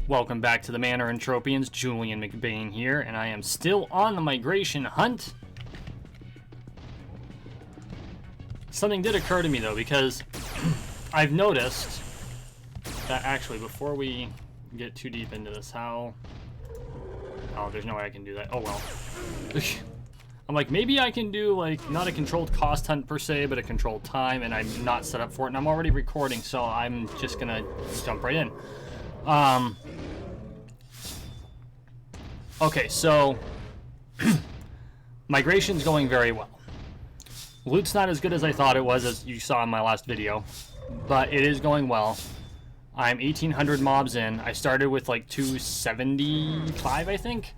Welcome back to the Manor Entropians. Julian McBain here, and I am still on the migration hunt. Something did occur to me though, because I've noticed that actually, before we get too deep into this, oh, there's no way I can do that. Oh well. I'm like, maybe I can do like not a controlled cost hunt per se, but a controlled time, and I'm not set up for it, and I'm already recording, so I'm just gonna jump right in. Okay, so migration's going very well. Loot's not as good as I thought it was, as you saw in my last video, but it is going well. I'm 1,800 mobs in. I started with like 275, I think.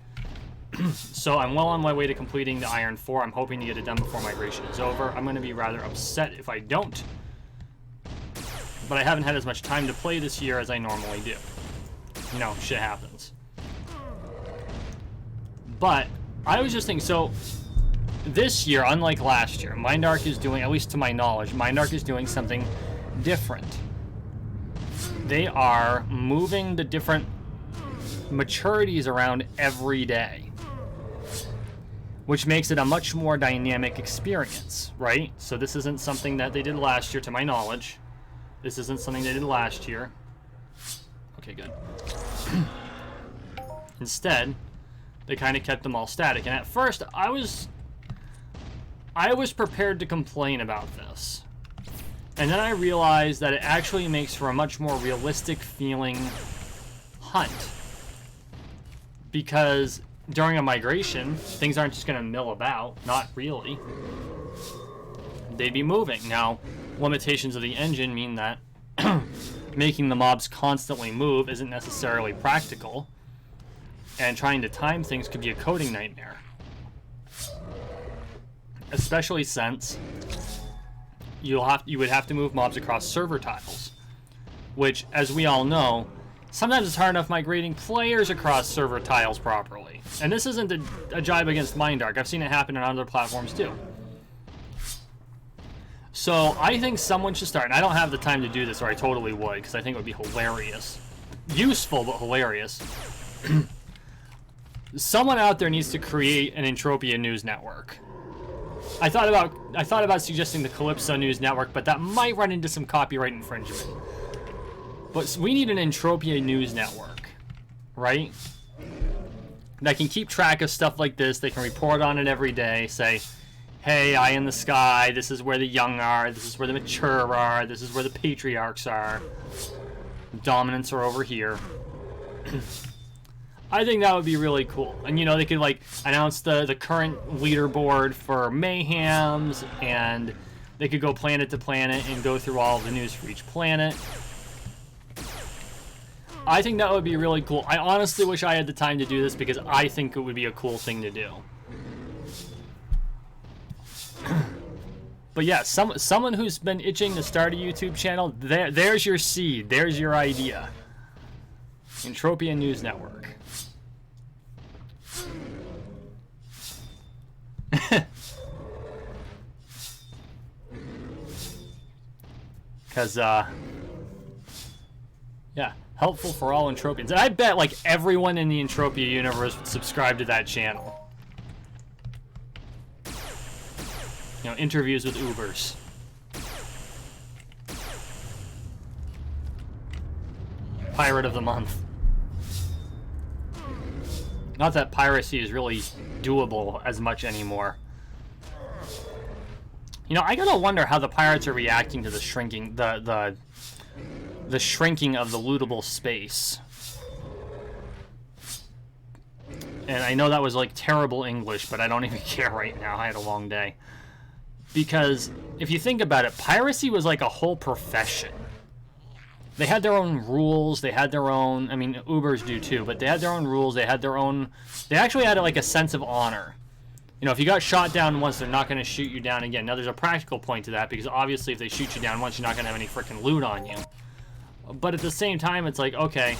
So I'm well on my way to completing the Iron 4. I'm hoping to get it done before migration is over. I'm going to be rather upset if I don't, but I haven't had as much time to play this year as I normally do. You know, shit happens. But I was just thinking, so this year, unlike last year, MindArk is doing, at least to my knowledge, MindArk is doing something different. They are moving the different maturities around every day, which makes it a much more dynamic experience, right? So this isn't something that they did last year, to my knowledge. This isn't something they did last year. Okay, good. Instead, they kind of kept them all static. And at first, I was prepared to complain about this. And then I realized that it actually makes for a much more realistic feeling hunt. Because during a migration, things aren't just going to mill about. Not really. They'd be moving. Now, limitations of the engine mean that making the mobs constantly move isn't necessarily practical. And trying to time things could be a coding nightmare. Especially since you would have to move mobs across server tiles, which, as we all know, sometimes it's hard enough migrating players across server tiles properly. And this isn't a jibe against MindArk. I've seen it happen on other platforms too. So I think someone should start, and I don't have the time to do this, or I totally would, because I think it would be hilarious. Useful, but hilarious. Someone out there needs to create an Entropia news network. I thought about suggesting the Calypso News Network, but that might run into some copyright infringement. But we need an Entropia news network, right? That can keep track of stuff like this. They can report on it every day, say, hey, eye in the sky, this is where the young are, this is where the mature are, this is where the patriarchs are. Dominants are over here. I think that would be really cool. And, you know, they could, like, announce the current leaderboard for Mayhems, and they could go planet to planet and go through all of the news for each planet. I think that would be really cool. I honestly wish I had the time to do this, because I think it would be a cool thing to do. But yeah, someone who's been itching to start a YouTube channel, there's your seed. There's your idea. Entropia News Network. Because, yeah, helpful for all Entropians. And I bet, like, everyone in the Entropia universe would subscribe to that channel. You know, interviews with Ubers. Pirate of the Month. Not that piracy is really doable as much anymore. You know, I gotta wonder how the pirates are reacting to the shrinking, the shrinking of the lootable space. And I know that was like terrible English, but I don't even care right now. I had a long day. Because if you think about it, piracy was like a whole profession. They had their own rules, they had their own, I mean, Ubers do too, but they had their own rules, they had their own, they actually had like a sense of honor. You know, if you got shot down once, they're not going to shoot you down again. Now, there's a practical point to that, because obviously if they shoot you down once, you're not going to have any freaking loot on you. But at the same time, it's like, okay,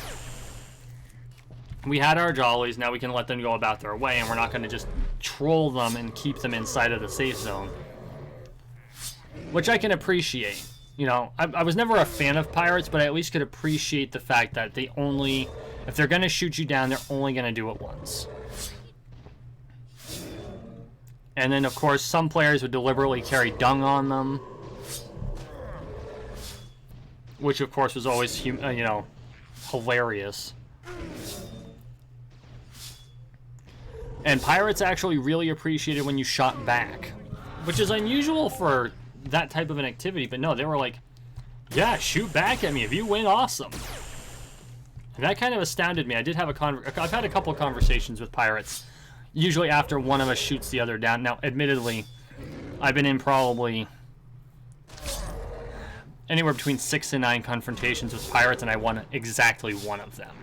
we had our jollies, now we can let them go about their way, and we're not going to just troll them and keep them inside of the safe zone. Which I can appreciate. You know, I was never a fan of pirates, but I at least could appreciate the fact that they only, If they're going to shoot you down, they're only going to do it once. And then, of course, some players would deliberately carry dung on them, which, of course, was always, you know, hilarious. And pirates actually really appreciated when you shot back, which is unusual for that type of an activity. But no, they were like, yeah, shoot back at me. If you win, awesome. And that kind of astounded me. I did have I've had a couple of conversations with pirates, usually after one of us shoots the other down. Now, admittedly, I've been in probably anywhere between 6 and 9 confrontations with pirates, and I won exactly one of them.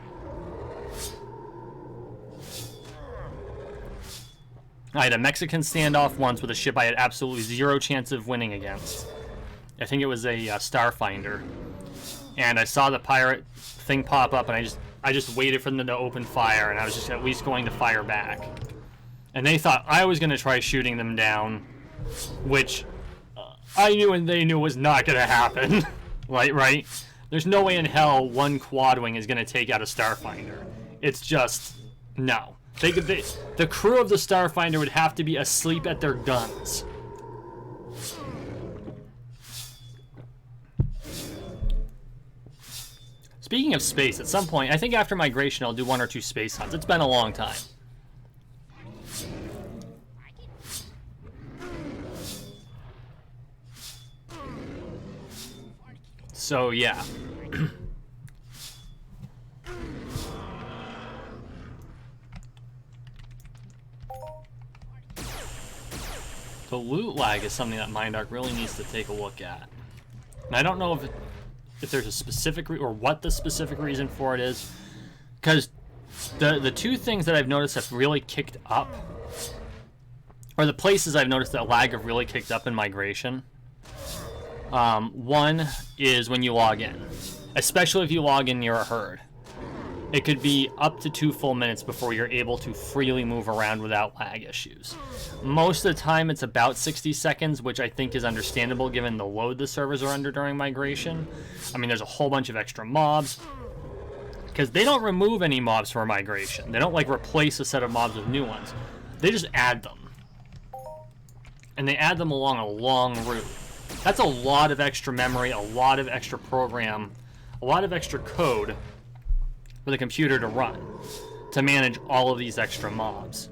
I had a Mexican standoff once with a ship I had absolutely zero chance of winning against. I think it was a Starfinder. And I saw the pirate thing pop up, and I just waited for them to open fire, and I was just at least going to fire back. And they thought I was going to try shooting them down, which I knew and they knew was not going to happen. right? There's no way in hell one quad wing is going to take out a Starfinder. It's just, no. The crew of the Starfinder would have to be asleep at their guns. Speaking of space, at some point, I think after migration, I'll do 1 or 2 space hunts. It's been a long time. So, yeah. The loot lag is something that MindArk really needs to take a look at. And I don't know if there's a specific or what the specific reason for it is, because the two things that I've noticed have really kicked up, or the places I've noticed that lag have really kicked up in migration. One is when you log in, especially if you log in near a herd. It could be up to 2 full minutes before you're able to freely move around without lag issues. Most of the time it's about 60 seconds, which I think is understandable given the load the servers are under during migration. I mean, there's a whole bunch of extra mobs, because they don't remove any mobs for migration. They don't like replace a set of mobs with new ones. They just add them. And they add them along a long route. That's a lot of extra memory, a lot of extra program, a lot of extra code for the computer to run to manage all of these extra mobs.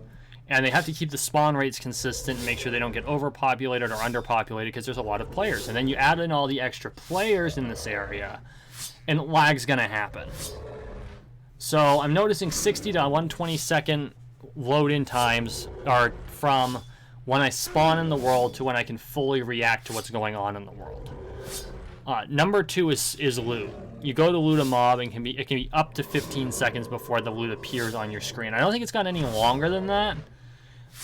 And they have to keep the spawn rates consistent and make sure they don't get overpopulated or underpopulated, because there's a lot of players. And then you add in all the extra players in this area, and lag's gonna happen. So I'm noticing 60 to 120 second load-in times are from when I spawn in the world to when I can fully react to what's going on in the world. Number 2 is loot. You go to loot a mob, and it can be up to 15 seconds before the loot appears on your screen. I don't think it's gotten any longer than that.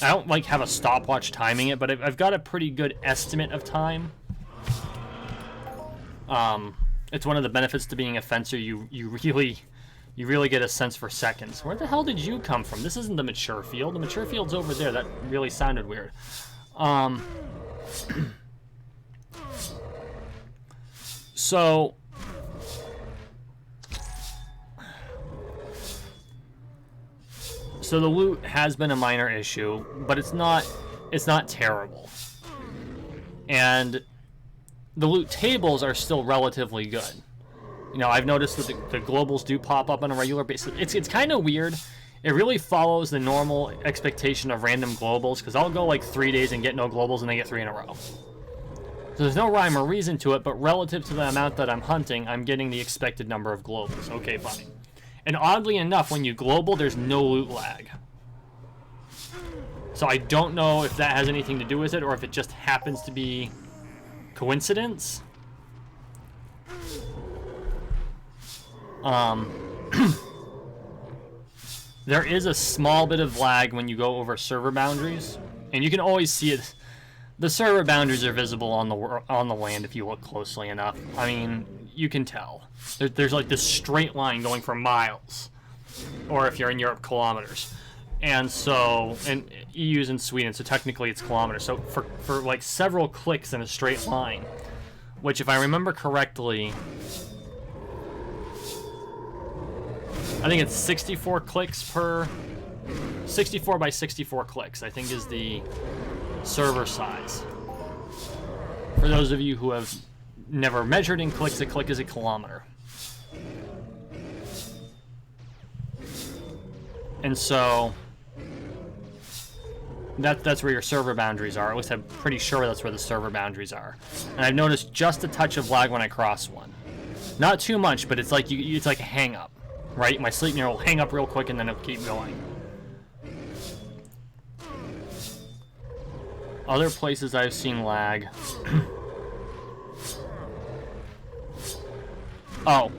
I don't like have a stopwatch timing it, but I've got a pretty good estimate of time. It's one of the benefits to being a fencer. You really get a sense for seconds. Where the hell did you come from? This isn't the mature field. The mature field's over there. That really sounded weird. So the loot has been a minor issue, but it's not terrible. And the loot tables are still relatively good. You know, I've noticed that the globals do pop up on a regular basis. It's kind of weird. It really follows the normal expectation of random globals, because I'll go like 3 days and get no globals, and then get 3 in a row. So there's no rhyme or reason to it, but relative to the amount that I'm hunting, I'm getting the expected number of globals. Okay, fine. And oddly enough, when you global, there's no loot lag. So I don't know if that has anything to do with it, or if it just happens to be coincidence. There is a small bit of lag when you go over server boundaries, and you can always see it. The server boundaries are visible on the land if you look closely enough. I mean, you can tell. There's like this straight line going for miles, or if you're in Europe, kilometers. And so, and EU's in Sweden, so technically it's kilometers. So for like several clicks in a straight line, which if I remember correctly, I think it's 64 clicks per 64 by 64 clicks, I think is the server size. For those of you who have never measured in clicks, a click is a kilometer. And so that's where your server boundaries are. At least I'm pretty sure that's where the server boundaries are. And I've noticed just a touch of lag when I cross one. Not too much, but it's like it's like a hang up, right? My sleep mirror will hang up real quick and then it'll keep going. Other places I've seen lag. Oh,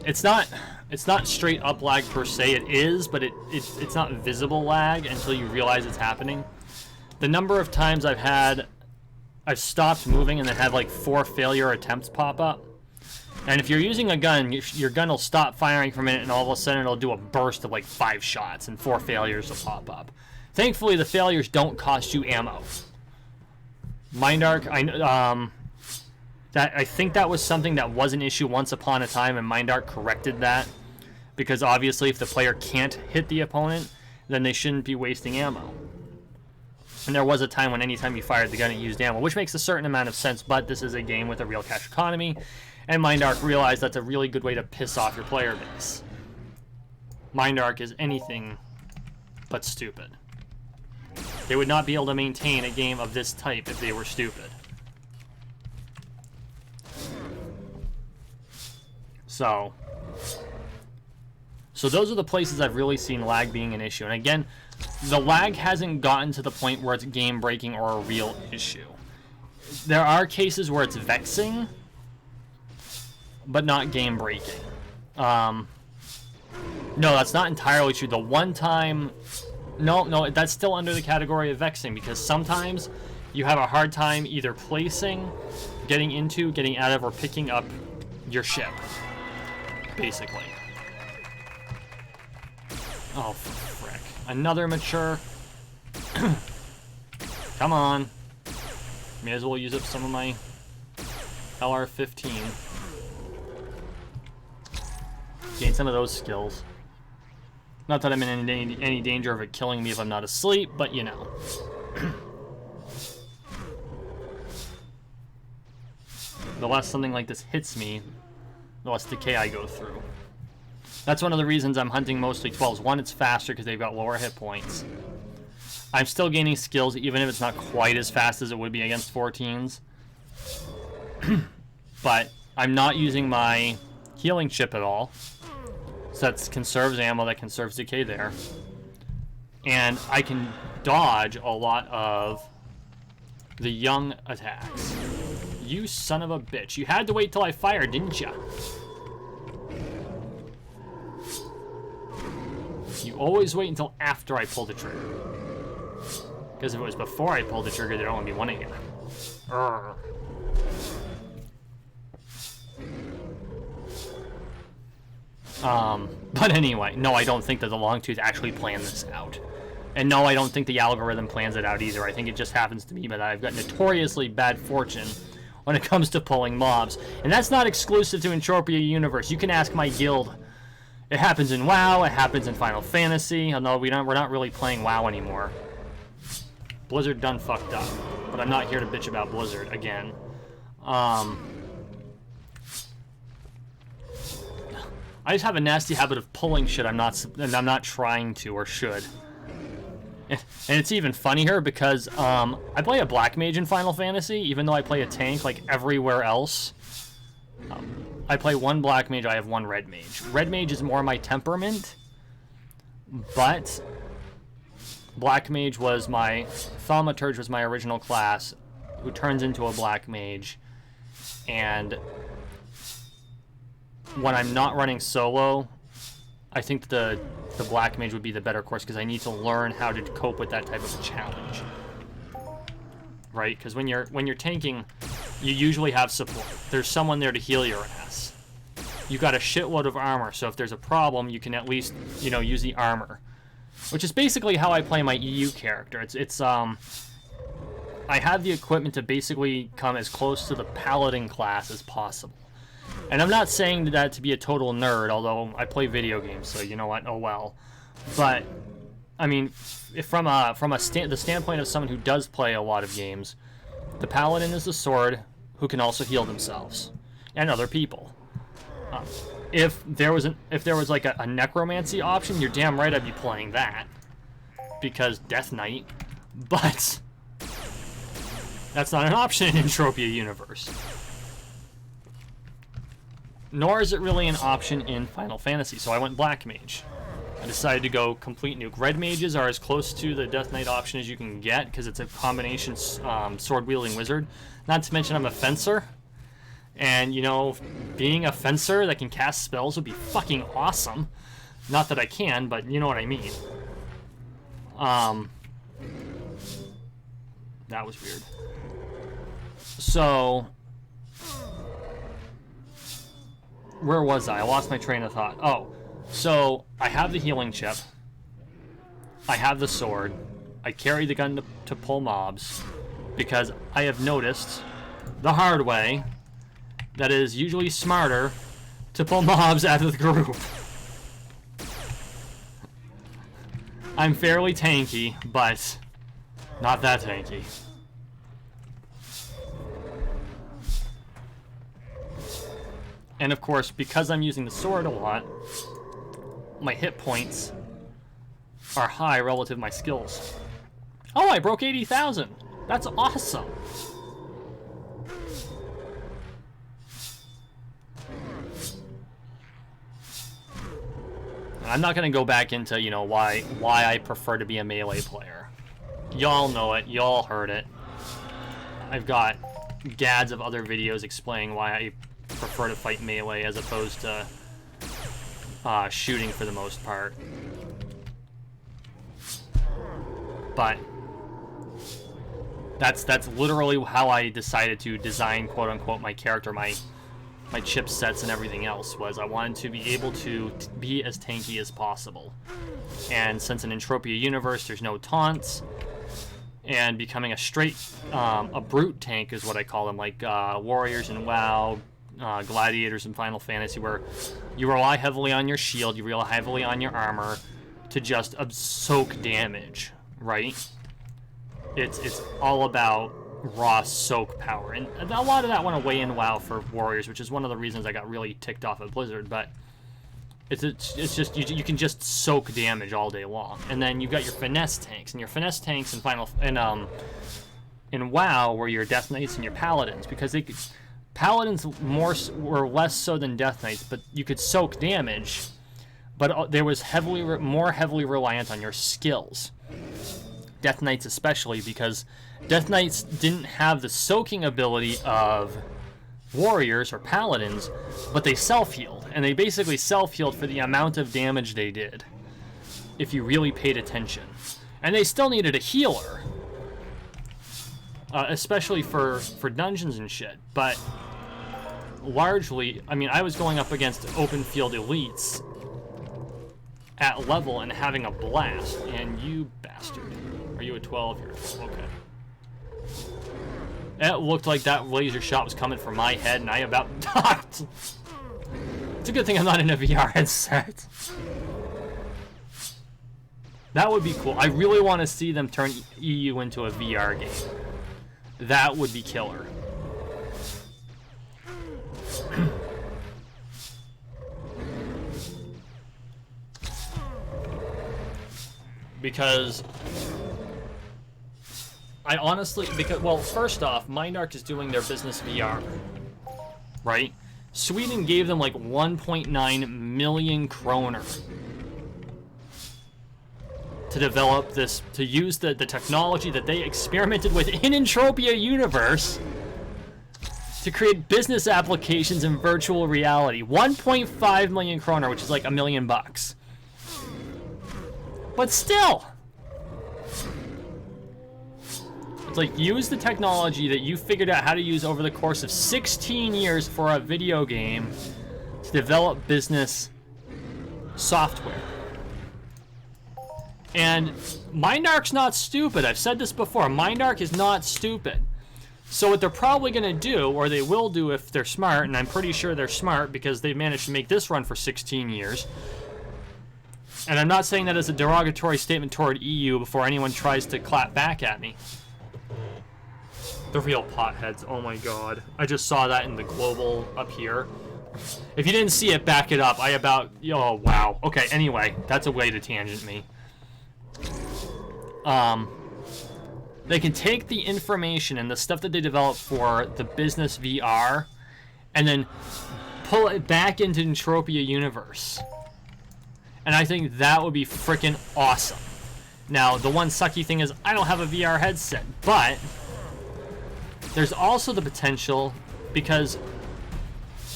it's not straight up lag per se. It is, but it's not visible lag until you realize it's happening. The number of times I've stopped moving and then had like 4 failure attempts pop up. And if you're using a gun, your gun will stop firing for a minute and all of a sudden it'll do a burst of like 5 shots and 4 failures will pop up. Thankfully, the failures don't cost you ammo. MindArk, I think that was something that was an issue once upon a time, and MindArk corrected that. Because obviously, if the player can't hit the opponent, then they shouldn't be wasting ammo. And there was a time when anytime you fired the gun, it used ammo, which makes a certain amount of sense, but this is a game with a real cash economy, and MindArk realized that's a really good way to piss off your player base. MindArk is anything but stupid. They would not be able to maintain a game of this type if they were stupid. So those are the places I've really seen lag being an issue. And again, the lag hasn't gotten to the point where it's game breaking or a real issue. There are cases where it's vexing, but not game breaking. No, that's not entirely true. The one time, no, that's still under the category of vexing, because sometimes you have a hard time either placing, getting into, getting out of, or picking up your ship, basically. Oh, frick. Another mature. Come on. May as well use up some of my LR-15. Gain some of those skills. Not that I'm in any danger of it killing me if I'm not asleep, but you know. The less something like this hits me, the less decay I go through. That's one of the reasons I'm hunting mostly 12s. One, it's faster because they've got lower hit points. I'm still gaining skills, even if it's not quite as fast as it would be against 14s. But I'm not using my healing chip at all. So that conserves ammo, that conserves decay there. And I can dodge a lot of the young attacks. You son of a bitch. You had to wait till I fired, didn't ya? You always wait until after I pull the trigger. Because if it was before I pulled the trigger, there'd only be one of you. Urgh. But anyway, no, I don't think that the Longtooth actually planned this out. And no, I don't think the algorithm plans it out either. I think it just happens to be that I've got notoriously bad fortune when it comes to pulling mobs. And that's not exclusive to Entropia Universe. You can ask my guild. It happens in WoW, it happens in Final Fantasy, although we're not really playing WoW anymore. Blizzard done fucked up. But I'm not here to bitch about Blizzard again. I just have a nasty habit of pulling shit I'm not trying to or should. And it's even funnier because I play a black mage in Final Fantasy, even though I play a tank like everywhere else. I play one black mage, I have one red mage. Red mage is more my temperament, but black mage was Thaumaturge was my original class, who turns into a black mage, and when I'm not running solo, I think the black mage would be the better course because I need to learn how to cope with that type of a challenge. Right? Because when you're tanking, you usually have support. There's someone there to heal your ass. You got a shitload of armor, so if there's a problem, you can at least, use the armor. Which is basically how I play my EU character. I have the equipment to basically come as close to the paladin class as possible. And I'm not saying that to be a total nerd, although I play video games, so you know what? Oh well. But I mean, if from the standpoint of someone who does play a lot of games, the paladin is the sword who can also heal themselves and other people. If there was like a necromancy option, you're damn right I'd be playing that, because Death Knight. But that's not an option in Entropia Universe. Nor is it really an option in Final Fantasy, so I went Black Mage. I decided to go complete nuke. Red Mages are as close to the Death Knight option as you can get, because it's a combination sword-wielding wizard. Not to mention I'm a fencer. And, you know, being a fencer that can cast spells would be fucking awesome. Not that I can, but you know what I mean. That was weird. So, where was I? I lost my train of thought. Oh, so I have the healing chip. I have the sword. I carry the gun to pull mobs, because I have noticed the hard way that it is usually smarter to pull mobs out of the group. I'm fairly tanky, but not that tanky. And of course, because I'm using the sword a lot, my hit points are high relative to my skills. Oh, I broke 80,000. That's awesome. I'm not going to go back into, you know, why I prefer to be a melee player. Y'all know it. Y'all heard it. I've got gads of other videos explaining why I prefer to fight melee as opposed to shooting for the most part. But that's literally how I decided to design, quote unquote, my character, my chipsets and everything else. Was I wanted to be able to be as tanky as possible. And since in Entropia Universe there's no taunts, and becoming a straight a brute tank is what I call them, like warriors in WoW, gladiators in Final Fantasy, where you rely heavily on your shield, you rely heavily on your armor to just soak damage, right? It's all about raw soak power, and a lot of that went away in WoW for warriors, which is one of the reasons I got really ticked off at Blizzard. But it's just you can just soak damage all day long. And then you've got your finesse tanks, and your finesse tanks in WoW were your Death Knights and your Paladins, because Paladins were less so than Death Knights, but you could soak damage, but there was more heavily reliant on your skills. Death Knights especially, because Death Knights didn't have the soaking ability of warriors or paladins, but they self-healed, and they basically self-healed for the amount of damage they did, if you really paid attention. And they still needed a healer, especially for dungeons and shit, but largely, I mean, I was going up against open field elites at level and having a blast. And you bastard. Are you a 12? You're a 12. Okay. It looked like that laser shot was coming for my head, and I about died. It's a good thing I'm not in a VR headset. That would be cool. I really want to see them turn EU into a VR game. That would be killer. Because I honestly, well, first off, MindArk is doing their business VR, right? Sweden gave them like 1.9 million kroner to develop this, to use the technology that they experimented with in Entropia Universe to create business applications in virtual reality. 1.5 million kroner, which is like $1 million. But still, it's like, use the technology that you figured out how to use over the course of 16 years for a video game to develop business software. And MindArk's not stupid. I've said this before. MindArk is not stupid. So what they're probably going to do, or they will do if they're smart, and I'm pretty sure they're smart because they've managed to make this run for 16 years. And I'm not saying that as a derogatory statement toward EU before anyone tries to clap back at me. The real potheads, oh my god. I just saw that in the global up here. If you didn't see it, back it up. Oh wow. Okay, anyway, that's a way to tangent me. They can take the information and the stuff that they developed for the business VR and then pull it back into Entropia universe. And I think that would be freaking awesome. Now, the one sucky thing is I don't have a VR headset, but there's also the potential, because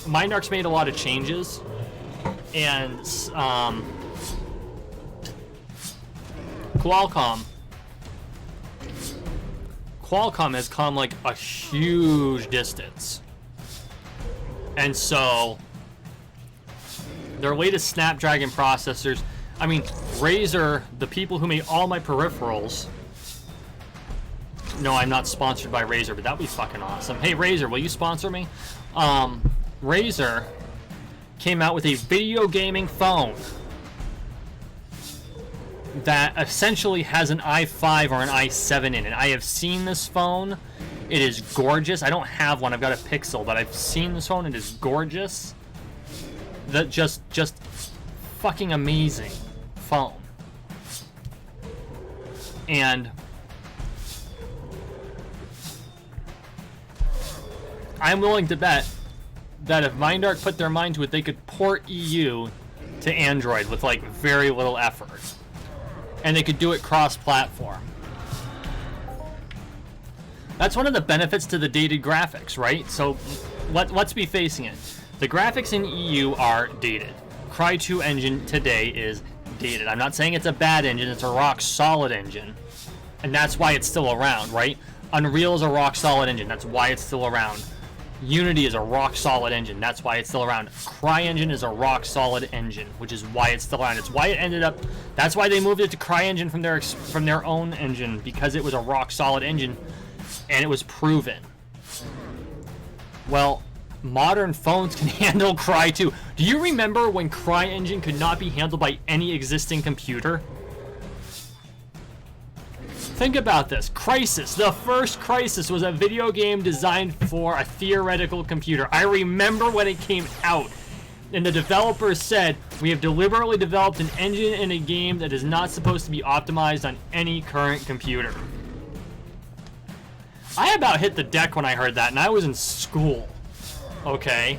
MindArk's made a lot of changes, and Qualcomm has come like a huge distance. And so their latest Snapdragon processors, I mean, Razer, the people who made all my peripherals. No, I'm not sponsored by Razer, but that would be fucking awesome. Hey, Razer, will you sponsor me? Razer came out with a video gaming phone that essentially has an i5 or an i7 in it. I have seen this phone. It is gorgeous. I don't have one. I've got a Pixel, but I've seen this phone. It is gorgeous. That just fucking amazing phone. And I'm willing to bet that if MindArk put their mind to it, they could port EU to Android with like very little effort. And they could do it cross-platform. That's one of the benefits to the dated graphics, right? So let's be facing it. The graphics in EU are dated. Cry 2 engine today is dated. I'm not saying it's a bad engine, it's a rock-solid engine. And that's why it's still around, right? Unreal is a rock-solid engine, that's why it's still around. Unity is a rock-solid engine, that's why it's still around. CryEngine is a rock-solid engine, which is why it's still around. It's why it ended up... That's why they moved it to CryEngine from their own engine, because it was a rock-solid engine, and it was proven. Well, modern phones can handle Cry 2. Do you remember when CryEngine could not be handled by any existing computer? Think about this. Crysis. The first Crysis was a video game designed for a theoretical computer. I remember when it came out, and the developers said, "We have deliberately developed an engine in a game that is not supposed to be optimized on any current computer." I about hit the deck when I heard that, and I was in school. Okay?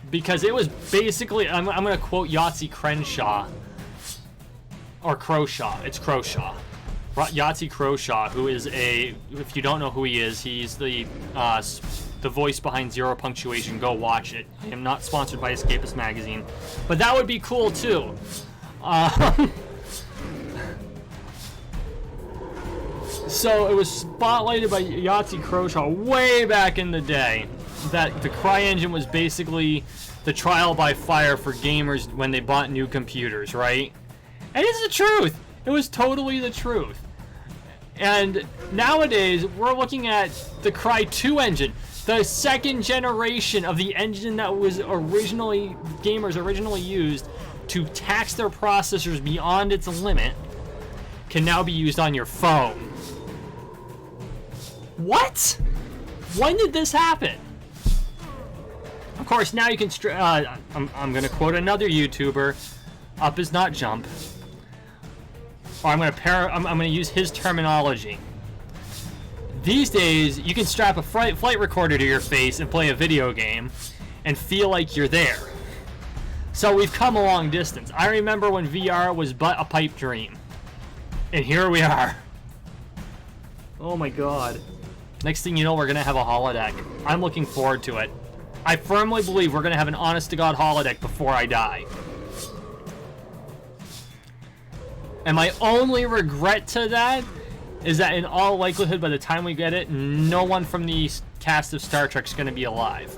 Because it was basically, I'm going to quote Yahtzee Crenshaw. Or Croshaw. It's Croshaw. Yahtzee Croshaw, who is if you don't know who he is, he's the voice behind Zero Punctuation. Go watch it. I am not sponsored by Escapist Magazine, but that would be cool too. So it was spotlighted by Yahtzee Croshaw way back in the day that the CryEngine was basically the trial by fire for gamers when they bought new computers, right? And it's the truth. It was totally the truth. And nowadays, we're looking at the Cry 2 engine, the second generation of the engine that was gamers originally used to tax their processors beyond its limit, can now be used on your phone. What? When did this happen? Of course, now you can... I'm going to quote another YouTuber. Up is not jump. Or I'm going to use his terminology. These days, you can strap a flight recorder to your face and play a video game and feel like you're there. So we've come a long distance. I remember when VR was but a pipe dream. And here we are. Oh my god. Next thing you know, we're going to have a holodeck. I'm looking forward to it. I firmly believe we're going to have an honest-to-God holodeck before I die. And my only regret to that is that in all likelihood, by the time we get it, no one from the cast of Star Trek is going to be alive.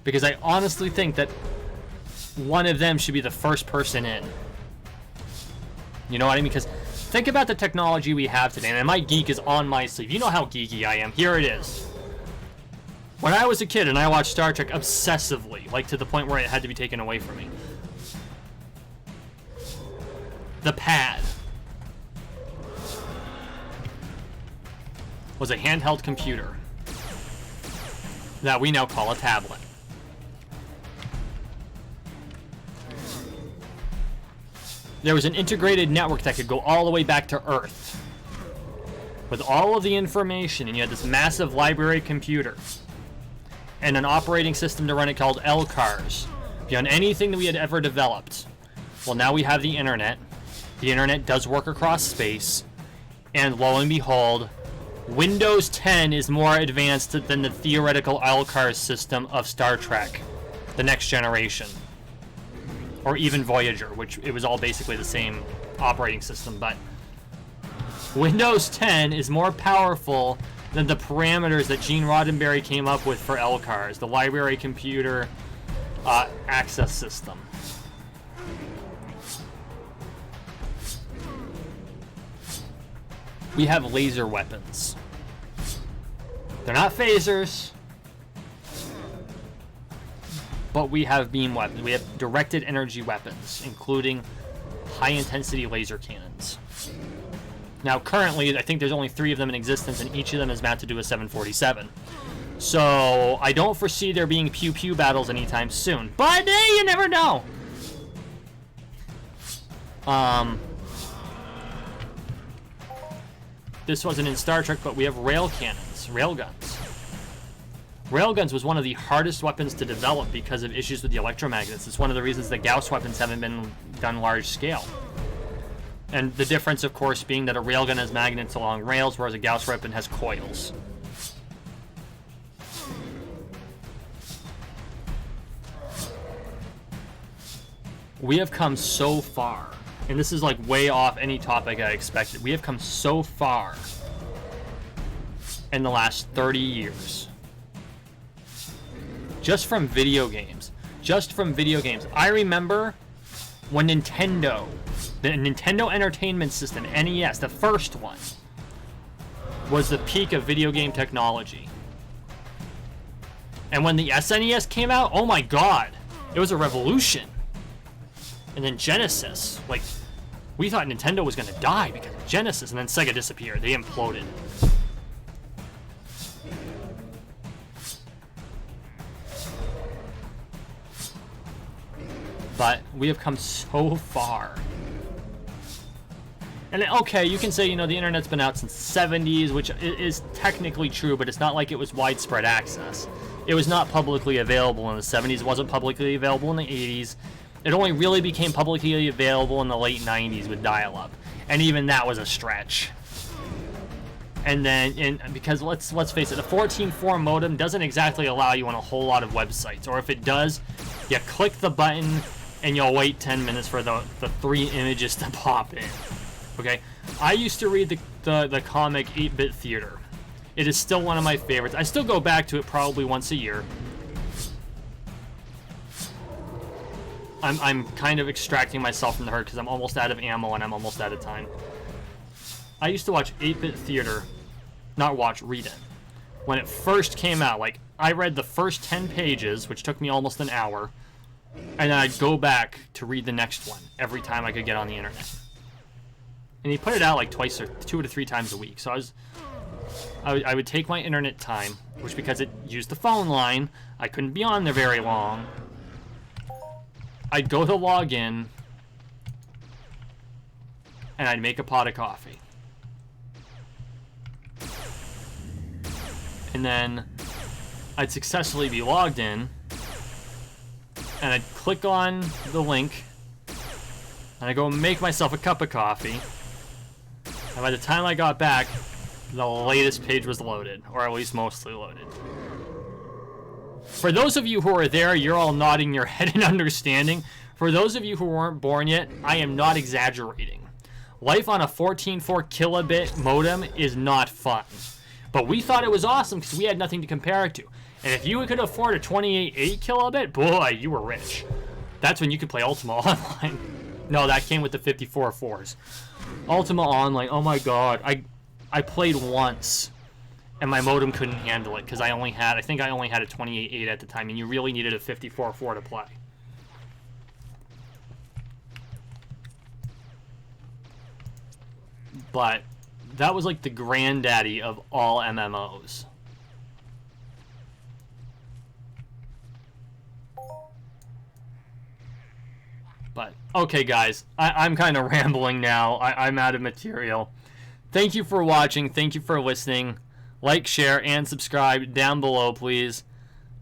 Because I honestly think that one of them should be the first person in. You know what I mean? Because Think about the technology we have today, and my geek is on my sleeve. You know how geeky I am. Here it is. When I was a kid and I watched Star Trek obsessively, like to the point where it had to be taken away from me. The pad was a handheld computer that we now call a tablet. There was an integrated network that could go all the way back to Earth with all of the information, and you had this massive library computer and an operating system to run it called LCARS, beyond anything that we had ever developed. Well, now we have the internet. The internet does work across space, and lo and behold, Windows 10 is more advanced than the theoretical LCARS system of Star Trek, The Next Generation, or even Voyager, which it was all basically the same operating system, but Windows 10 is more powerful than the parameters that Gene Roddenberry came up with for LCARS, the Library Computer Access System. We have laser weapons. They're not phasers, but we have beam weapons. We have directed energy weapons, including high-intensity laser cannons. Now, currently, I think there's only 3 of them in existence, and each of them is mounted to a 747. So, I don't foresee there being pew-pew battles anytime soon. But, hey, you never know! This wasn't in Star Trek, but we have rail cannons, railguns. Railguns was one of the hardest weapons to develop because of issues with the electromagnets. It's one of the reasons that Gauss weapons haven't been done large scale. And the difference, of course, being that a railgun has magnets along rails, whereas a Gauss weapon has coils. We have come so far, and this is like way off any topic I expected. We have come so far in the last 30 years. Just from video games. Just from video games. I remember when Nintendo, the Nintendo Entertainment System, NES, the first one, was the peak of video game technology. And when the SNES came out, oh my god, it was a revolution. And then Genesis, like, we thought Nintendo was going to die because of Genesis, and then Sega disappeared. They imploded. But we have come so far. And okay, you can say, you know, the internet's been out since the 70s, which is technically true, but it's not like it was widespread access. It was not publicly available in the 70s. It wasn't publicly available in the 80s. It only really became publicly available in the late 90s with dial-up. And even that was a stretch. And then, because let's face it, a 14.4 modem doesn't exactly allow you on a whole lot of websites. Or if it does, you click the button and you'll wait 10 minutes for the 3 images to pop in. Okay? I used to read the comic 8-Bit Theater. It is still one of my favorites. I still go back to it probably once a year. I'm kind of extracting myself from the herd because I'm almost out of ammo and I'm almost out of time. I used to watch 8-Bit Theater, read it. When it first came out, like, I read the first 10 pages, which took me almost an hour, and then I'd go back to read the next one every time I could get on the internet. And he put it out like twice or 2 to 3 times a week. So I would take my internet time, which because it used the phone line, I couldn't be on there very long. I'd go to log in, and I'd make a pot of coffee. And then I'd successfully be logged in, and I'd click on the link, and I'd go make myself a cup of coffee, and by the time I got back, the latest page was loaded, or at least mostly loaded. For those of you who are there, you're all nodding your head in understanding. For those of you who weren't born yet, I am not exaggerating. Life on a 14.4 kilobit modem is not fun. But we thought it was awesome because we had nothing to compare it to. And if you could afford a 28.8 kilobit, boy, you were rich. That's when you could play Ultima Online. No, that came with the 54.4s. Ultima Online, oh my god. I played once, and my modem couldn't handle it, because I think I only had a 28.8 at the time, and you really needed a 54.4 to play. But that was like the granddaddy of all MMOs. But, okay guys, I'm kind of rambling now. I'm out of material. Thank you for watching. Thank you for listening. Like, share, and subscribe down below, please.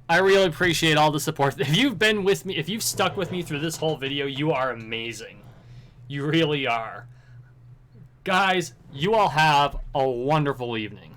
I really appreciate all the support. If you've been with me, if you've stuck with me through this whole video, you are amazing. You really are. Guys, you all have a wonderful evening.